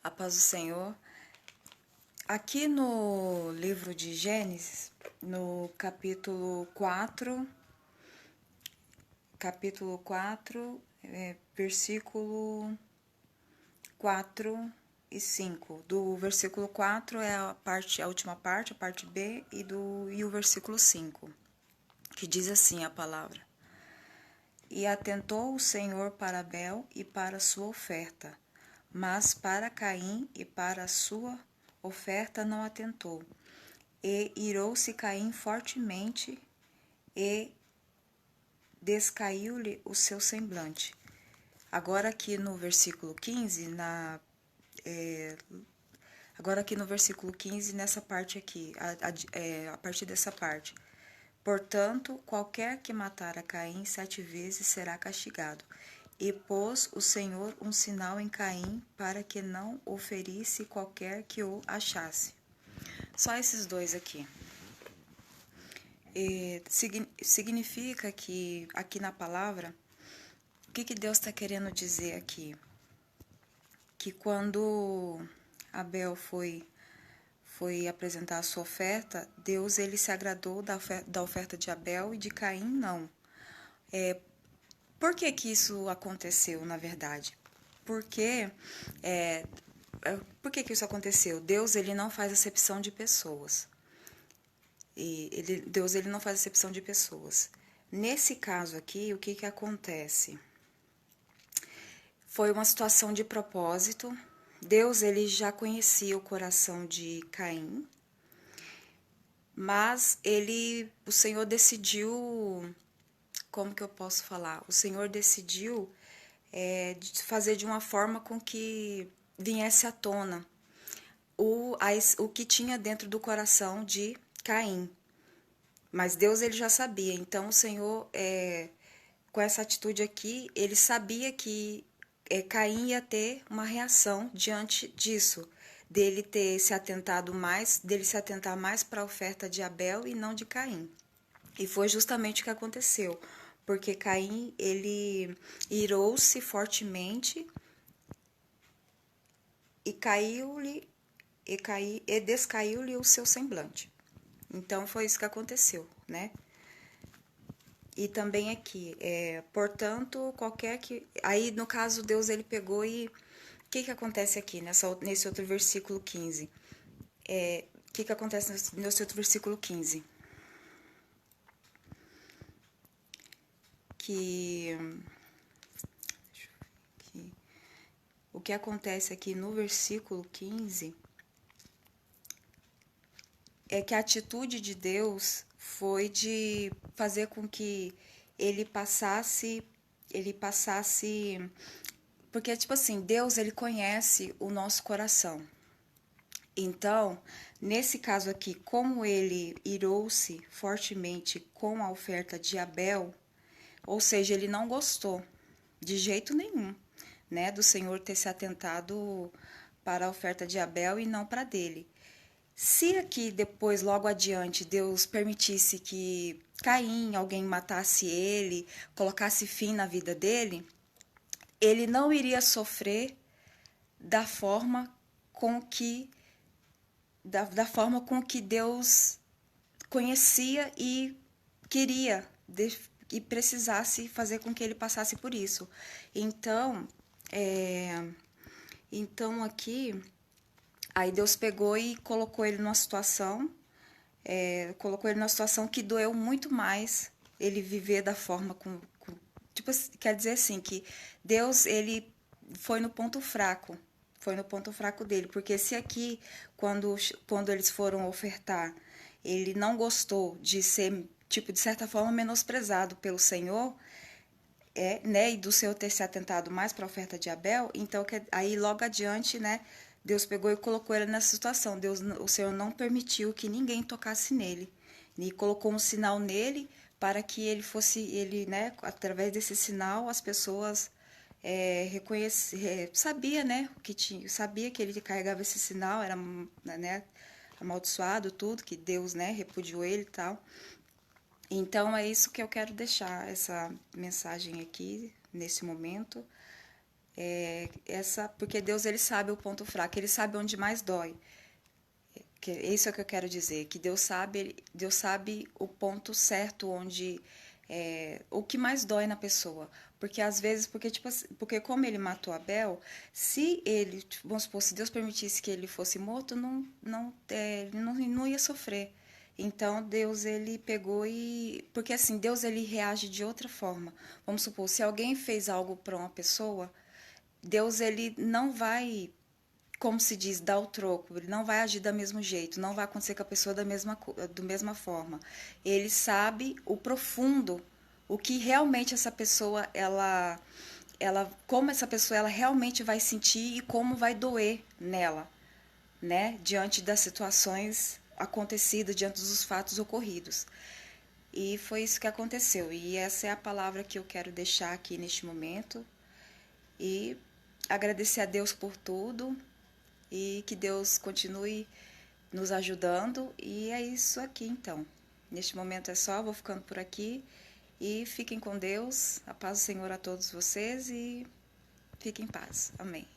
A paz do Senhor. Aqui no livro de Gênesis, no capítulo 4, versículo 4 e 5. Do versículo 4 é a última parte, a parte B, e o versículo 5, que diz assim a palavra: E atentou o Senhor para Abel e para a sua oferta, mas para Caim e para a sua oferta não atentou. E irou-se Caim fortemente e descaiu-lhe o seu semblante. Agora aqui no versículo 15, nessa parte aqui, a partir dessa parte. Portanto, qualquer que matar a Caim 7 vezes será castigado. E pôs o Senhor um sinal em Caim para que não o ferisse qualquer que o achasse. Só esses dois aqui. Significa que aqui na palavra, o que Deus está querendo dizer aqui? Que quando Abel foi apresentar a sua oferta, Deus ele se agradou da oferta de Abel e de Caim não. Por que isso aconteceu, na verdade? Por que isso aconteceu? Deus ele não faz acepção de pessoas. Deus ele não faz acepção de pessoas. Nesse caso aqui, o que acontece? Foi uma situação de propósito. Deus ele já conhecia o coração de Caim, mas o Senhor decidiu, como que eu posso falar? O Senhor decidiu fazer de uma forma com que viesse à tona o que tinha dentro do coração de Caim. Mas Deus ele já sabia. Então o Senhor, com essa atitude aqui, ele sabia que Caim ia ter uma reação diante disso, dele se atentar mais para a oferta de Abel e não de Caim. E foi justamente o que aconteceu, porque Caim ele irou-se fortemente e descaiu-lhe o seu semblante. Então foi isso que aconteceu, né? E também aqui, portanto, qualquer que... Aí, no caso, Deus, ele pegou e... O que acontece aqui, nesse outro versículo 15? O que acontece nesse outro versículo 15? O que acontece aqui no versículo 15 é que a atitude de Deus foi de fazer com que ele passasse, porque tipo assim, Deus ele conhece o nosso coração. Então, nesse caso aqui, como ele irou-se fortemente com a oferta de Abel, ou seja, ele não gostou de jeito nenhum, né, do Senhor ter se atentado para a oferta de Abel e não para dele. Se aqui depois, logo adiante, Deus permitisse que Caim, alguém matasse ele, colocasse fim na vida dele, ele não iria sofrer da forma com que Deus conhecia e queria e precisasse fazer com que ele passasse por isso. Então, aqui, aí Deus pegou e colocou ele numa situação, que doeu muito mais ele viver da forma tipo, quer dizer assim, que Deus, ele foi no ponto fraco, dele, porque se aqui, quando eles foram ofertar, ele não gostou de ser, tipo, de certa forma, menosprezado pelo Senhor, né, e do Senhor ter se atentado mais para a oferta de Abel, então aí logo adiante, né, Deus pegou e colocou ele nessa situação. O Senhor não permitiu que ninguém tocasse nele, e colocou um sinal nele para que né, através desse sinal as pessoas sabia, né, sabia que ele carregava esse sinal, era, né, amaldiçoado tudo, que Deus, né, repudiou ele e tal. Então, é isso que eu quero deixar, essa mensagem aqui, nesse momento, Porque Deus, ele sabe o ponto fraco, ele sabe onde mais dói. Isso é o que eu quero dizer, que Deus sabe o ponto certo onde o que mais dói na pessoa. Porque às vezes, porque como ele matou Abel, se ele, vamos supor, se Deus permitisse que ele fosse morto, ele não ia sofrer. Então Deus, ele pegou porque assim, Deus, ele reage de outra forma. Vamos supor, se alguém fez algo para uma pessoa, Deus, ele não vai, como se diz, dar o troco, ele não vai agir do mesmo jeito, não vai acontecer com a pessoa da mesma forma. Ele sabe o profundo, o que realmente essa pessoa, como essa pessoa ela realmente vai sentir e como vai doer nela, né, diante das situações acontecidas, diante dos fatos ocorridos. E foi isso que aconteceu. E essa é a palavra que eu quero deixar aqui neste momento. E agradecer a Deus por tudo e que Deus continue nos ajudando. E é isso aqui então. Neste momento é só, vou ficando por aqui e fiquem com Deus. A paz do Senhor a todos vocês e fiquem em paz. Amém.